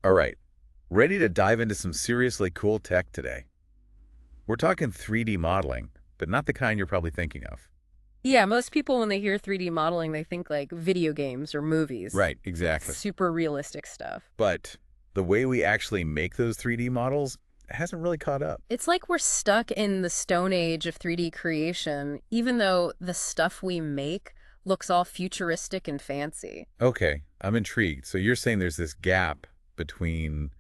All right, ready to dive into some seriously cool tech today. We're talking 3D modeling, but not the kind you're probably thinking of. Yeah, most people when they hear 3D modeling, they think like video games or movies. Right, exactly. Super realistic stuff. But the way we actually make those 3D models hasn't really caught up. It's like we're stuck in the stone age of 3D creation, even though the stuff we make looks all futuristic and fancy. Okay, I'm intrigued. So you're saying there's this gap between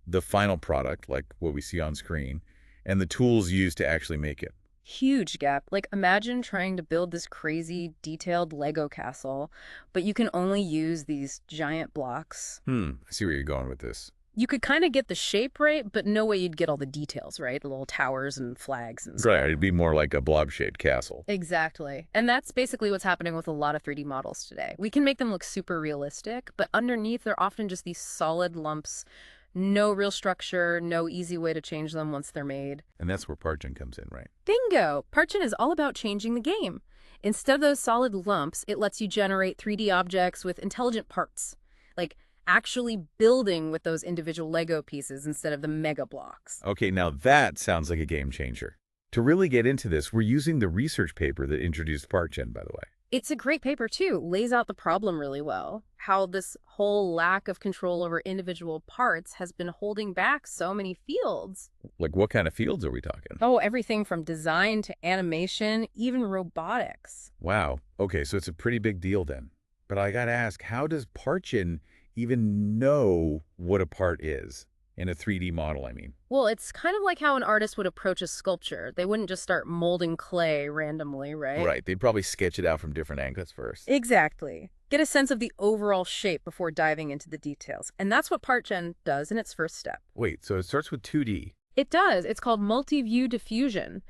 the final product, like what we see on screen, and the tools used to actually make it. Huge gap. Like imagine trying to build this crazy detailed Lego castle, but you can only use these giant blocks. I see where you're going with this. You could kind of get the shape right, but no way you'd get all the details, right? The little towers and flags and stuff. Right, it'd be more like a blob-shaped castle. Exactly. And that's basically what's happening with a lot of 3D models today. We can make them look super realistic, but underneath they're often just these solid lumps, no real structure, no easy way to change them once they're made. And that's where PartGen comes in, right? Bingo! PartGen is all about changing the game. Instead of those solid lumps, it lets you generate 3D objects with intelligent parts, like actually building with those individual Lego pieces instead of the mega blocks. Okay, now that sounds like a game changer. To really get into this, we're using the research paper that introduced PartGen, by the way. It's a great paper, too. Lays out the problem really well. How this whole lack of control over individual parts has been holding back so many fields. Like, what kind of fields are we talking? Oh, everything from design to animation, even robotics. Wow. Okay, so it's a pretty big deal then. But I gotta ask, how does PartGen even know what a part is? In a 3D model, I mean. Well, it's kind of like how an artist would approach a sculpture. They wouldn't just start molding clay randomly, right? Right, they'd probably sketch it out from different angles first. Exactly. Get a sense of the overall shape before diving into the details. And that's what PartGen does in its first step. Wait, so it starts with 2D. It does. It's called multi-view diffusion.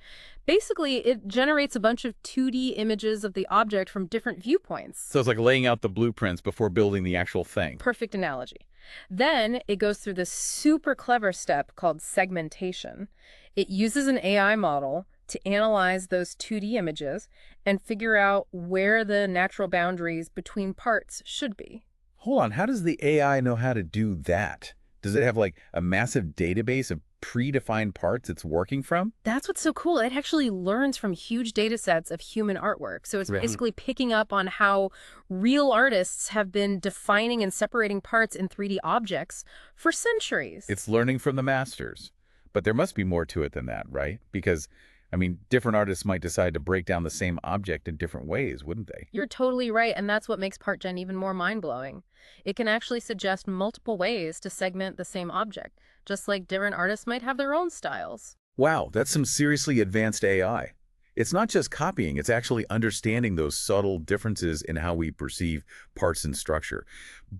Basically, it generates a bunch of 2D images of the object from different viewpoints. So it's like laying out the blueprints before building the actual thing. Perfect analogy. Then it goes through this super clever step called segmentation. It uses an AI model to analyze those 2D images and figure out where the natural boundaries between parts should be. Hold on, how does the AI know how to do that? Does it have like a massive database of predefined parts it's working from? That's what's so cool. It actually learns from huge data sets of human artwork. So it's Right. basically picking up on how real artists have been defining and separating parts in 3D objects for centuries. It's learning from the masters. But there must be more to it than that, right? Because, I mean, different artists might decide to break down the same object in different ways, wouldn't they? You're totally right, and that's what makes PartGen even more mind-blowing. It can actually suggest multiple ways to segment the same object, just like different artists might have their own styles. Wow, that's some seriously advanced AI. It's not just copying, it's actually understanding those subtle differences in how we perceive parts and structure.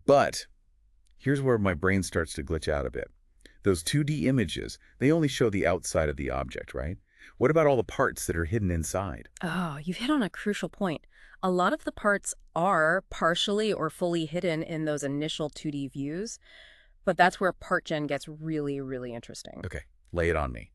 But here's where my brain starts to glitch out a bit. Those 2D images, they only show the outside of the object, right? What about all the parts that are hidden inside? Oh, you've hit on a crucial point. A lot of the parts are partially or fully hidden in those initial 2D views, but that's where PartGen gets really, really interesting. Okay, lay it on me.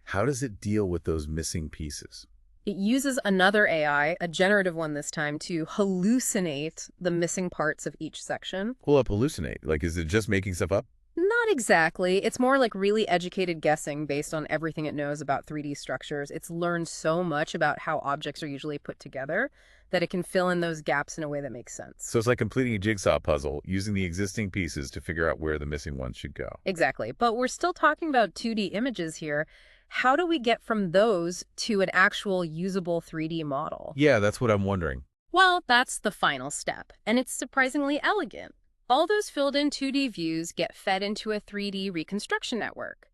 How does it deal with those missing pieces? It uses another AI, a generative one this time, to hallucinate the missing parts of each section. Pull up hallucinate. Like, is it just making stuff up? Not exactly. It's more like really educated guessing based on everything it knows about 3D structures. It's learned so much about how objects are usually put together that it can fill in those gaps in a way that makes sense. So it's like completing a jigsaw puzzle, using the existing pieces to figure out where the missing ones should go. Exactly. But we're still talking about 2D images here. How do we get from those to an actual usable 3D model? Yeah, that's what I'm wondering. Well, that's the final step, and it's surprisingly elegant. All those filled-in 2D views get fed into a 3D reconstruction network.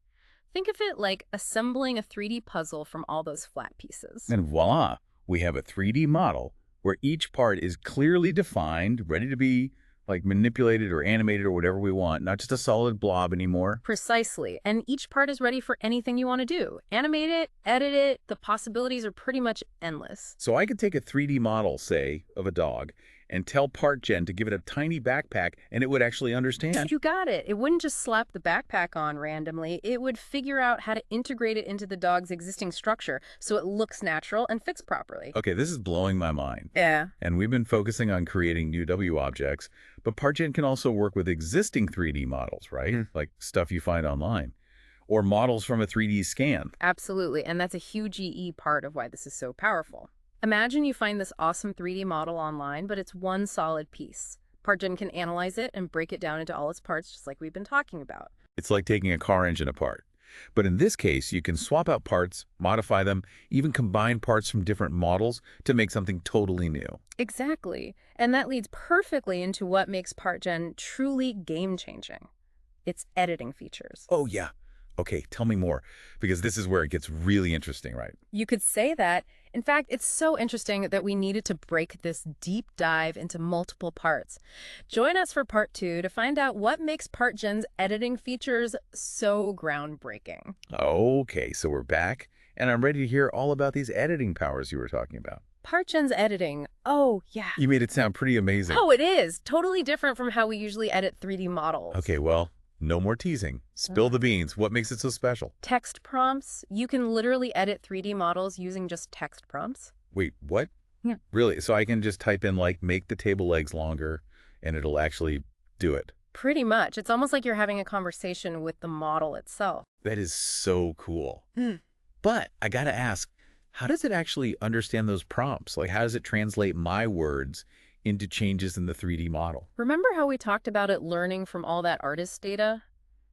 Think of it like assembling a 3D puzzle from all those flat pieces. And voila, we have a 3D model where each part is clearly defined, ready to be like manipulated or animated or whatever we want, not just a solid blob anymore. Precisely. And each part is ready for anything you want to do. Animate it, edit it, the possibilities are pretty much endless. So I could take a 3D model, say, of a dog, and tell PartGen to give it a tiny backpack, and it would actually understand. You got it. It wouldn't just slap the backpack on randomly. It would figure out how to integrate it into the dog's existing structure so it looks natural and fits properly. Okay, this is blowing my mind. Yeah. And we've been focusing on creating new W objects, but PartGen can also work with existing 3D models, right? Like stuff you find online, or models from a 3D scan. Absolutely. And that's a huge part of why this is so powerful. Imagine you find this awesome 3D model online, but it's one solid piece. PartGen can analyze it and break it down into all its parts, just like we've been talking about. It's like taking a car engine apart. But in this case, you can swap out parts, modify them, even combine parts from different models to make something totally new. Exactly. And that leads perfectly into what makes PartGen truly game-changing. Its editing features. Oh, yeah. Okay, tell me more, because this is where it gets really interesting, right? You could say that. In fact, it's so interesting that we needed to break this deep dive into multiple parts. Join us for part 2 to find out what makes PartGen's editing features so groundbreaking. Okay, so we're back, and I'm ready to hear all about these editing powers you were talking about. PartGen's editing. Oh, yeah. You made it sound pretty amazing. Oh, it is. Totally different from how we usually edit 3D models. Okay, well, no more teasing. Spill the beans. What makes it so special? Text prompts. You can literally edit 3D models using just text prompts. Wait, what? Yeah. Really? So I can just type in, like, make the table legs longer, and it'll actually do it? Pretty much. It's almost like you're having a conversation with the model itself. That is so cool. But I gotta ask, how does it actually understand those prompts? Like, how does it translate my words into changes in the 3D model? Remember how we talked about it learning from all that artist data?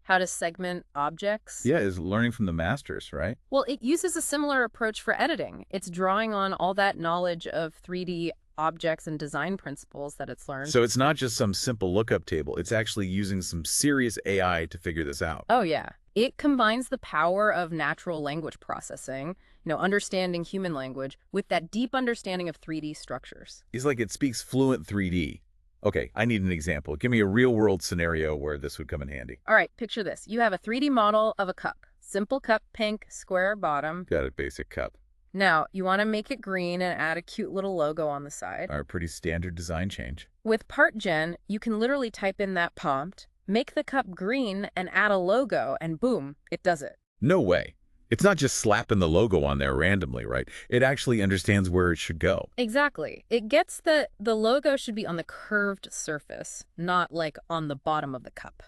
How to segment objects? Yeah, it's learning from the masters, right? Well, it uses a similar approach for editing. It's drawing on all that knowledge of 3D objects and design principles that it's learned. So it's not just some simple lookup table. It's actually using some serious AI to figure this out. Oh, yeah. It combines the power of natural language processing, understanding human language, with that deep understanding of 3D structures. It's like it speaks fluent 3D. Okay, I need an example. Give me a real-world scenario where this would come in handy. All right, picture this. You have a 3D model of a cup. Simple cup, pink, square bottom. Got a basic cup. Now, you want to make it green and add a cute little logo on the side. Our pretty standard design change. With PartGen, you can literally type in that prompt, make the cup green, and add a logo, and boom, it does it. No way. It's not just slapping the logo on there randomly, right? It actually understands where it should go. Exactly. It gets that the logo should be on the curved surface, not like on the bottom of the cup.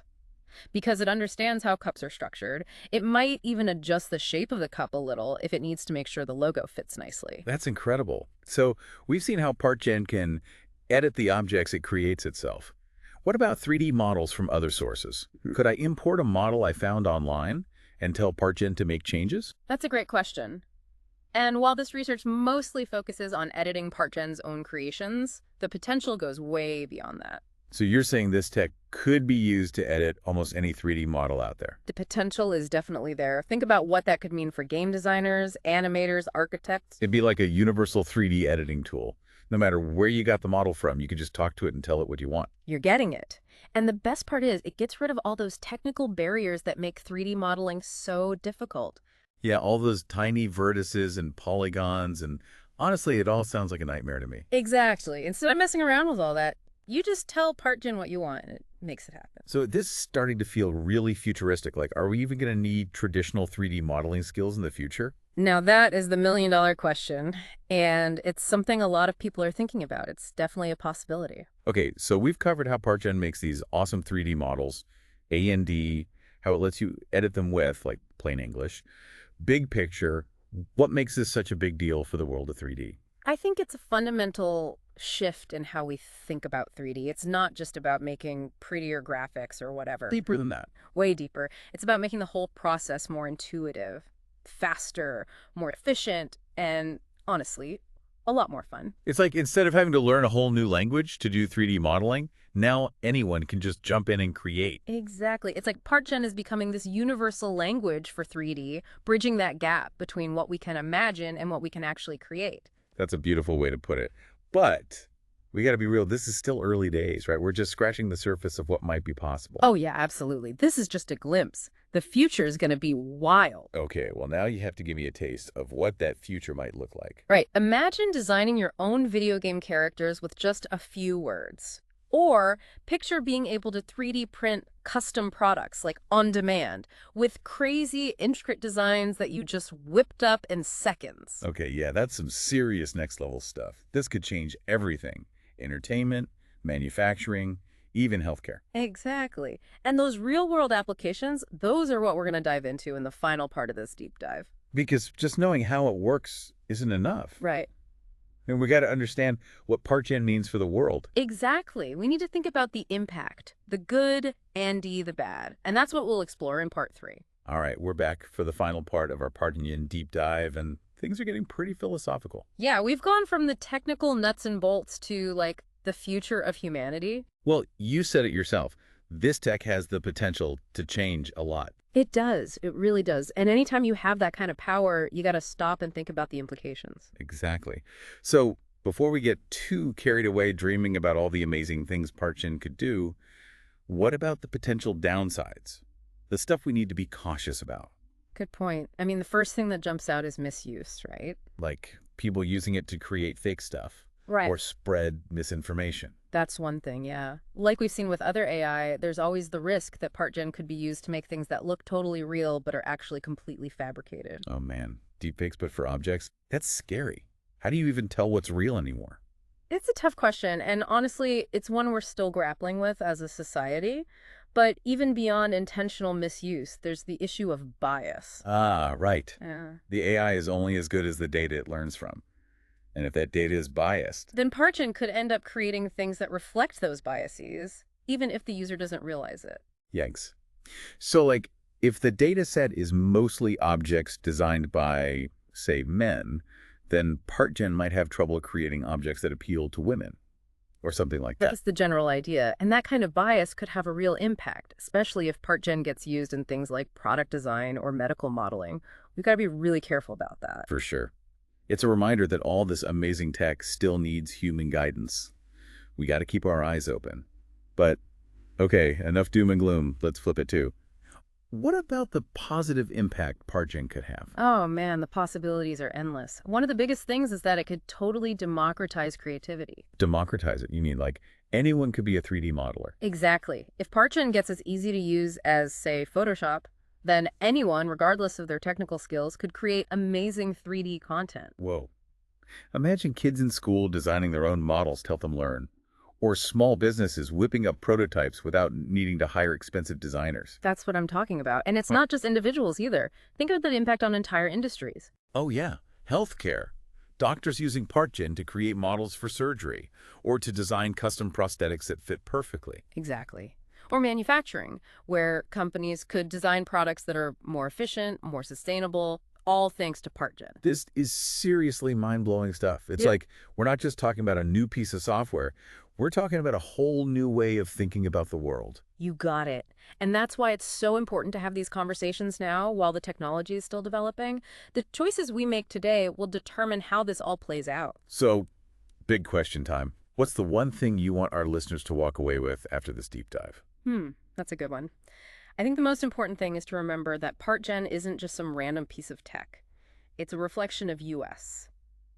Because it understands how cups are structured, it might even adjust the shape of the cup a little if it needs to make sure the logo fits nicely. That's incredible. So we've seen how PartGen can edit the objects it creates itself. What about 3D models from other sources? Could I import a model I found online and tell PartGen to make changes? That's a great question. And while this research mostly focuses on editing PartGen's own creations, the potential goes way beyond that. So you're saying this tech could be used to edit almost any 3D model out there? The potential is definitely there. Think about what that could mean for game designers, animators, architects. It'd be like a universal 3D editing tool. No matter where you got the model from, you could just talk to it and tell it what you want. You're getting it. And the best part is it gets rid of all those technical barriers that make 3D modeling so difficult. Yeah, all those tiny vertices and polygons, and honestly, it all sounds like a nightmare to me. Exactly. Instead of messing around with all that, you just tell PartGen what you want, and it makes it happen. So this is starting to feel really futuristic. Like, are we even going to need traditional 3D modeling skills in the future? Now, that is the million-dollar question, and it's something a lot of people are thinking about. It's definitely a possibility. Okay, so we've covered how PartGen makes these awesome 3D models, A&D, how it lets you edit them with, like, plain English. Big picture, what makes this such a big deal for the world of 3D? I think it's a fundamental shift in how we think about 3D. It's not just about making prettier graphics or whatever. Deeper than that. Way deeper. It's about making the whole process more intuitive, faster, more efficient, and honestly, a lot more fun. It's like instead of having to learn a whole new language to do 3D modeling, now anyone can just jump in and create. Exactly. It's like PartGen is becoming this universal language for 3D, bridging that gap between what we can imagine and what we can actually create. That's a beautiful way to put it. But we got to be real. This is still early days, right? We're just scratching the surface of what might be possible. Oh, yeah, absolutely. This is just a glimpse. The future is going to be wild. Okay, well now you have to give me a taste of what that future might look like. Right. Imagine designing your own video game characters with just a few words. Or picture being able to 3D print custom products like on demand with crazy, intricate designs that you just whipped up in seconds. Okay, yeah, that's some serious next level stuff. This could change everything. Entertainment, manufacturing, even healthcare. Exactly. And those real-world applications, those are what we're going to dive into in the final part of this deep dive. Because just knowing how it works isn't enough. Right. And we got to understand what PartGen means for the world. Exactly. We need to think about the impact, the good and the bad. And that's what we'll explore in part 3. All right, we're back for the final part of our PartGen deep dive, and things are getting pretty philosophical. Yeah, we've gone from the technical nuts and bolts to, like, the future of humanity. Well, you said it yourself. This tech has the potential to change a lot. It does. It really does. And anytime you have that kind of power, you got to stop and think about the implications. Exactly. So before we get too carried away dreaming about all the amazing things PartGen could do, what about the potential downsides? The stuff we need to be cautious about, Good point. I mean, the first thing that jumps out is misuse, right? like people using it to create fake stuff Right. or spread misinformation. That's one thing, yeah. Like we've seen with other AI, there's always the risk that PartGen could be used to make things that look totally real but are actually completely fabricated. Oh man, deepfakes but for objects? That's scary. How do you even tell what's real anymore? It's a tough question, and honestly, it's one we're still grappling with as a society. But even beyond intentional misuse, there's the issue of bias. Ah, right. Yeah. The AI is only as good as the data it learns from. And if that data is biased, Then PartGen could end up creating things that reflect those biases, even if the user doesn't realize it. yikes. So like, if the data set is mostly objects designed by, say, men, then PartGen might have trouble creating objects that appeal to women, or something like that. That's the general idea, and that kind of bias could have a real impact, especially if PartGen gets used in things like product design or medical modeling. We've got to be really careful about that. For sure. It's a reminder that all this amazing tech still needs human guidance. We got to keep our eyes open. But, okay, enough doom and gloom. Let's flip it too. What about the positive impact PartGen could have? Oh man, the possibilities are endless. One of the biggest things is that it could totally democratize creativity. Democratize it. You mean like anyone could be a 3D modeler? Exactly. If PartGen gets as easy to use as, say, Photoshop, then anyone, regardless of their technical skills, could create amazing 3D content. Whoa. Imagine kids in school designing their own models to help them learn. Or small businesses whipping up prototypes without needing to hire expensive designers. That's what I'm talking about. And it's not just individuals either. Think of the impact on entire industries. Oh yeah, healthcare. Doctors using PartGen to create models for surgery, or to design custom prosthetics that fit perfectly. Exactly. Or manufacturing, where companies could design products that are more efficient, more sustainable, all thanks to PartGen. This is seriously mind-blowing stuff. It's Yep. like we're not just talking about a new piece of software. We're talking about a whole new way of thinking about the world. You got it. And that's why it's so important to have these conversations now while the technology is still developing. The choices we make today will determine how this all plays out. So, big question time. What's the one thing you want our listeners to walk away with after this deep dive? That's a good one. I think the most important thing is to remember that PartGen isn't just some random piece of tech. It's a reflection of us,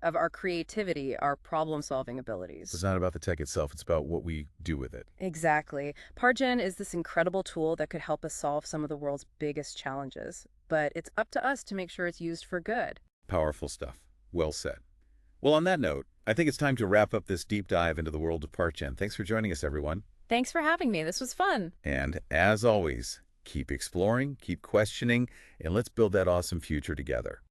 of our creativity, our problem-solving abilities. It's not about the tech itself. It's about what we do with it. Exactly. PartGen is this incredible tool that could help us solve some of the world's biggest challenges, but it's up to us to make sure it's used for good. Powerful stuff. Well said. Well, on that note, I think it's time to wrap up this deep dive into the world of PartGen. Thanks for joining us, everyone. Thanks for having me. This was fun. And as always, keep exploring, keep questioning, and let's build that awesome future together.